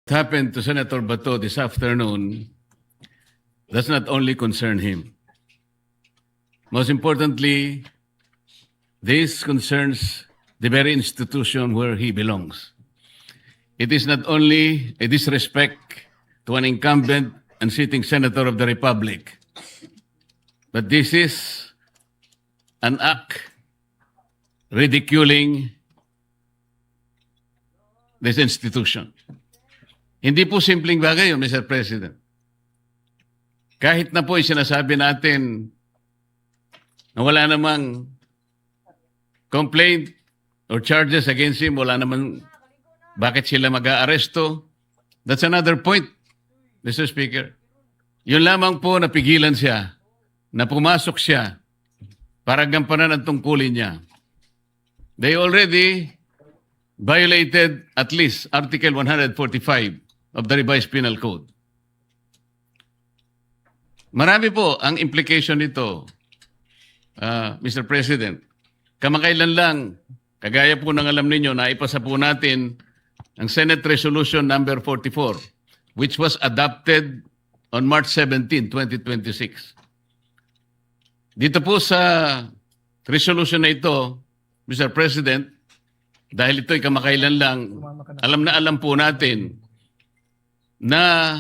happened to Senator Bato this afternoon does not only concern him. Most importantly, this concerns the very institution where he belongs. It is not only a disrespect to an incumbent and sitting senator of the Republic, but this is an act ridiculing this institution. Hindi po simpleng bagay yun, Mr. President. Kahit na po sinasabi natin na wala namang complaint or charges against him, wala namang bakit sila mag-aaresto. That's another point, Mr. Speaker. Yun lamang po napigilan siya, na pumasok siya para gampanan ang tungkulin niya. They already violated at least Article 145 of the Revised Penal Code. Marami po ang implication nito, Mr. President. Kamakailan lang, kagaya po ng alam ninyo, naipasa po natin ang Senate Resolution number 44, which was adopted on March 17, 2026. Dito po sa resolution na ito, Mr. President, dahil ito'y kamakailan lang, alam po natin na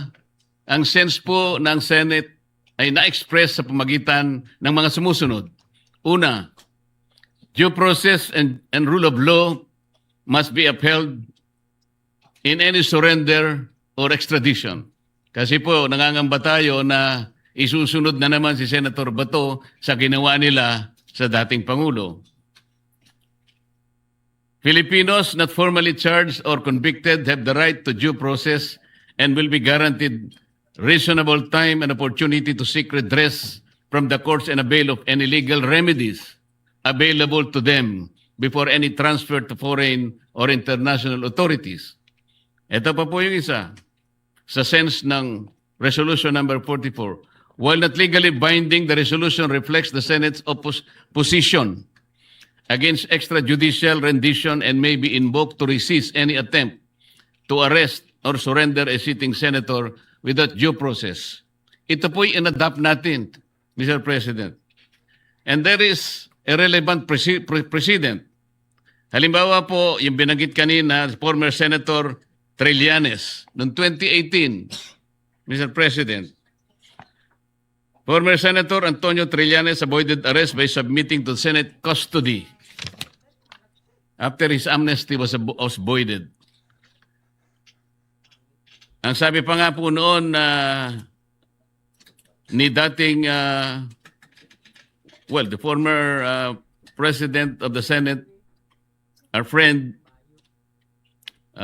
ang sense po ng Senate ay na-express sa pamagitan ng mga sumusunod. Una, due process and rule of law must be upheld in any surrender or extradition. Kasi po, nangangamba tayo na isusunod na naman si Senator Bato sa ginawa nila sa dating Pangulo. Filipinos not formally charged or convicted have the right to due process and will be guaranteed reasonable time and opportunity to seek redress from the courts and avail of any legal remedies available to them before any transfer to foreign or international authorities. Ito pa po yung isa. Sa sense ng Resolution number 44, while not legally binding, the resolution reflects the Senate's position against extrajudicial rendition and may be invoked to resist any attempt to arrest or surrender a sitting senator without due process. Ito po'y in-adapt natin, Mr. President. And there is a relevant precedent. Halimbawa po, yung binanggit kanina, former Senator Trillanes, noong 2018, Mr. President, former Senator Antonio Trillanes avoided arrest by submitting to Senate custody after his amnesty was voided. Ang sabi pa nga po noon ni dating, the former President of the Senate, our friend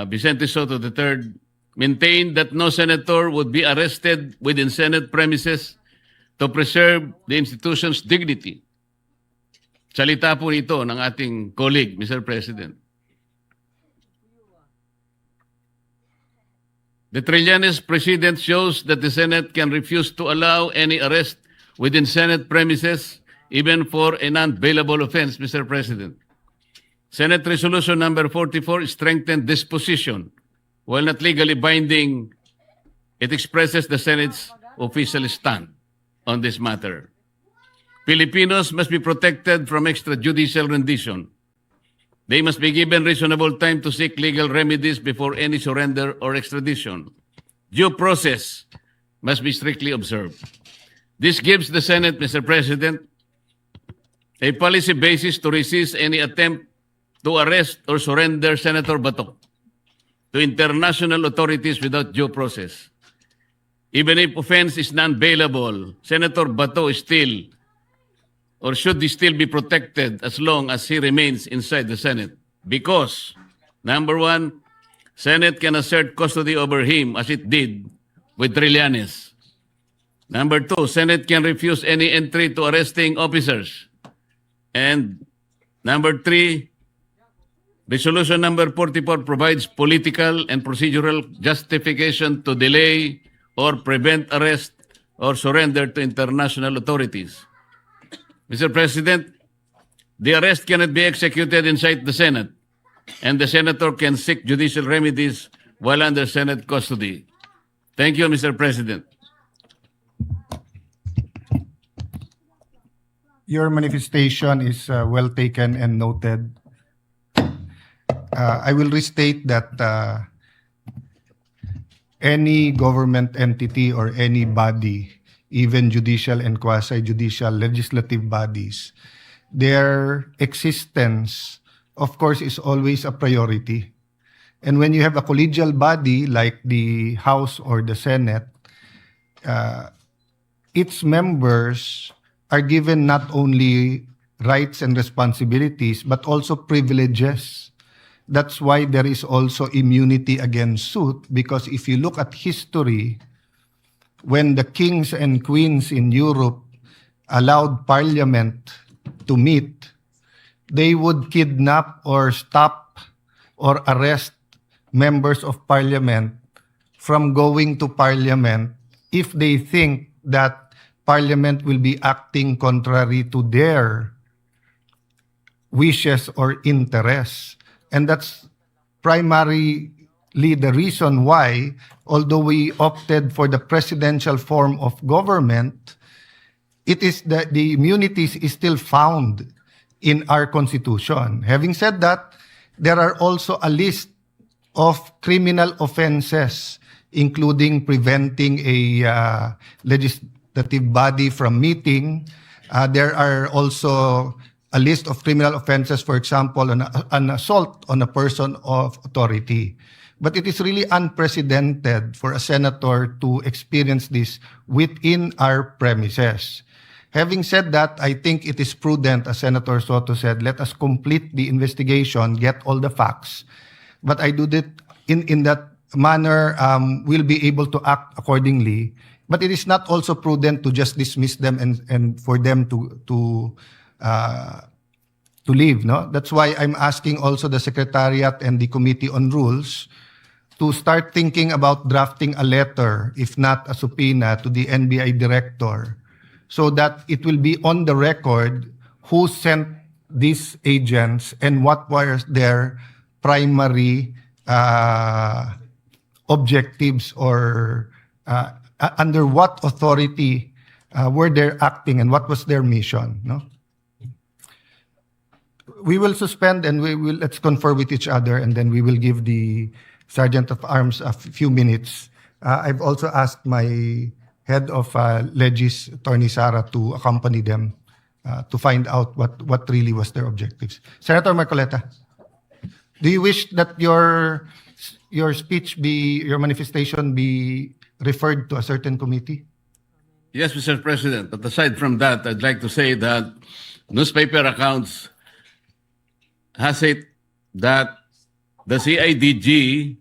Vicente Soto III, maintained that no senator would be arrested within Senate premises to preserve the institution's dignity. Salita po ito ng ating colleague, Mr. President. The Trillanes precedent shows that the Senate can refuse to allow any arrest within Senate premises, even for a non-bailable offense, Mr. President. Senate Resolution number 44 strengthened this position. While not legally binding, it expresses the Senate's official stand on this matter. Filipinos must be protected from extrajudicial rendition. They must be given reasonable time to seek legal remedies before any surrender or extradition. Due process must be strictly observed. This gives the Senate, Mr. President, a policy basis to resist any attempt to arrest or surrender Senator Bato to international authorities without due process. Even if offense is non-bailable, Senator Bato is still or should still be protected as long as he remains inside the Senate. Because, number one, Senate can assert custody over him as it did with Trillanes. Number two, Senate can refuse any entry to arresting officers. And number three, Resolution number 44 provides political and procedural justification to delay or prevent arrest or surrender to international authorities. Mr. President, the arrest cannot be executed inside the Senate, and the senator can seek judicial remedies while under Senate custody. Thank you, Mr. President. Your manifestation is well taken and noted. I will restate that any government entity or any body, even judicial and quasi-judicial legislative bodies, their existence, of course, is always a priority. And when you have a collegial body like the House or the Senate, its members are given not only rights and responsibilities, but also privileges. That's why there is also immunity against suit, because if you look at history, when the kings and queens in Europe allowed parliament to meet, they would kidnap or stop or arrest members of parliament from going to parliament if they think that parliament will be acting contrary to their wishes or interests. And that's primarily the reason why, although we opted for the presidential form of government, it is that the immunities is still found in our constitution. Having said that, there are also a list of criminal offenses, including preventing a legislative body from meeting. There are also a list of criminal offenses, for example, an assault on a person of authority. But it is really unprecedented for a senator to experience this within our premises. Having said that, I think it is prudent, as Senator Soto said, let us complete the investigation, get all the facts. But I do that in that manner, we'll be able to act accordingly. But it is not also prudent to just dismiss them and for them to leave. No, that's why I'm asking also the Secretariat and the Committee on Rules to start thinking about drafting a letter, if not a subpoena, to the NBI director, so that it will be on the record who sent these agents and what was their primary objectives, or under what authority were they acting and what was their mission. No? We will suspend and let's confer with each other, and then we will give the Sergeant of Arms a few minutes. I've also asked my head of Legis, Attorney Sara, to accompany them to find out what really was their objectives. Senator Marcoleta, do you wish that your speech your manifestation be referred to a certain committee? Yes, Mr. President. But aside from that, I'd like to say that newspaper accounts has it that the CIDG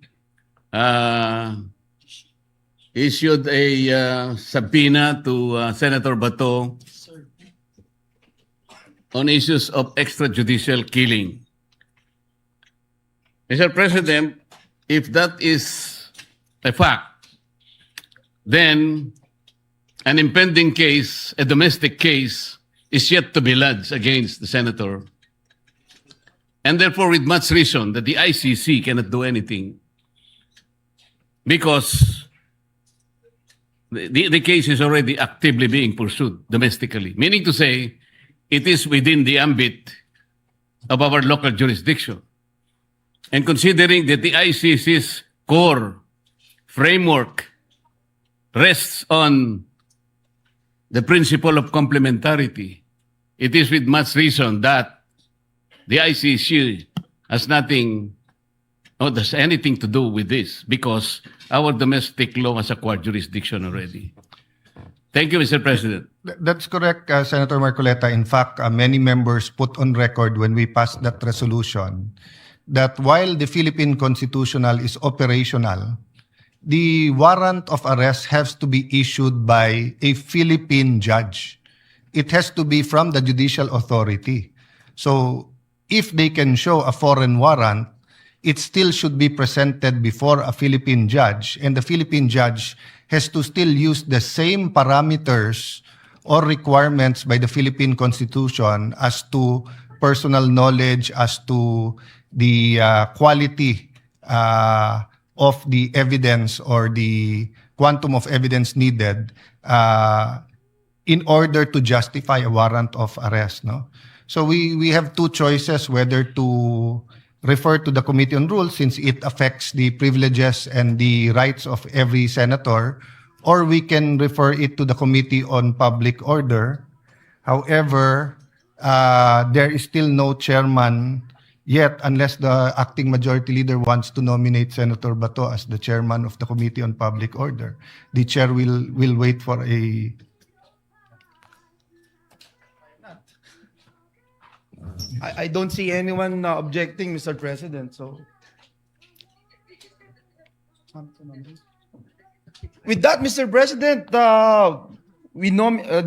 issued a subpoena to Senator Bato on issues of extrajudicial killing. Mr. President, if that is a fact, then an impending case, a domestic case, is yet to be lodged against the senator. And therefore, with much reason, that the ICC cannot do anything, because the case is already actively being pursued domestically, meaning to say it is within the ambit of our local jurisdiction. And considering that the ICC's core framework rests on the principle of complementarity, it is with much reason that the ICC has nothing or does anything to do with this, because our domestic law has acquired jurisdiction already. Thank you, Mr. President. That's correct, Senator Marcoleta. In fact, many members put on record when we passed that resolution that while the Philippine Constitutional is operational, the warrant of arrest has to be issued by a Philippine judge. It has to be from the judicial authority. So if they can show a foreign warrant, it still should be presented before a Philippine judge, and the Philippine judge has to still use the same parameters or requirements by the Philippine Constitution as to personal knowledge, as to the quality of the evidence or the quantum of evidence needed in order to justify a warrant of arrest. No? So we have two choices whether to refer to the Committee on Rules since it affects the privileges and the rights of every senator, or we can refer it to the Committee on Public Order. However, there is still no chairman yet unless the acting majority leader wants to nominate Senator Bato as the chairman of the Committee on Public Order. The chair will wait for a... I don't see anyone objecting, Mr. President. So, with that, Mr. President,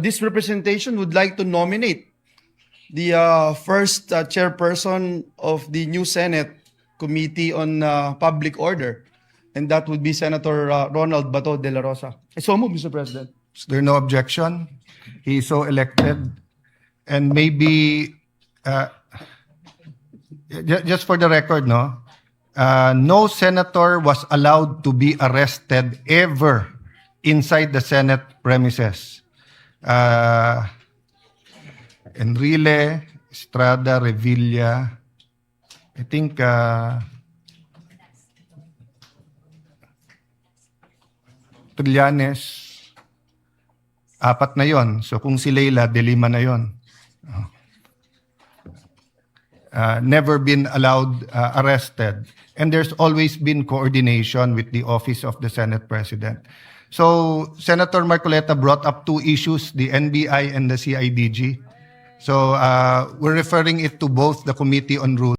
this representation would like to nominate the first chairperson of the new Senate Committee on Public Order, and that would be Senator Ronald Bato de la Rosa. So move, Mr. President. Is there no objection? He is so elected. And maybe, just for the record, no senator was allowed to be arrested ever inside the Senate premises. Enrile, Estrada, Revilla, I think Trillanes, apat na yon. So kung si Leila, de lima na yon. Never been allowed arrested. And there's always been coordination with the Office of the Senate President. So Senator Marcoleta brought up two issues, the NBI and the CIDG. So we're referring it to both the Committee on Rules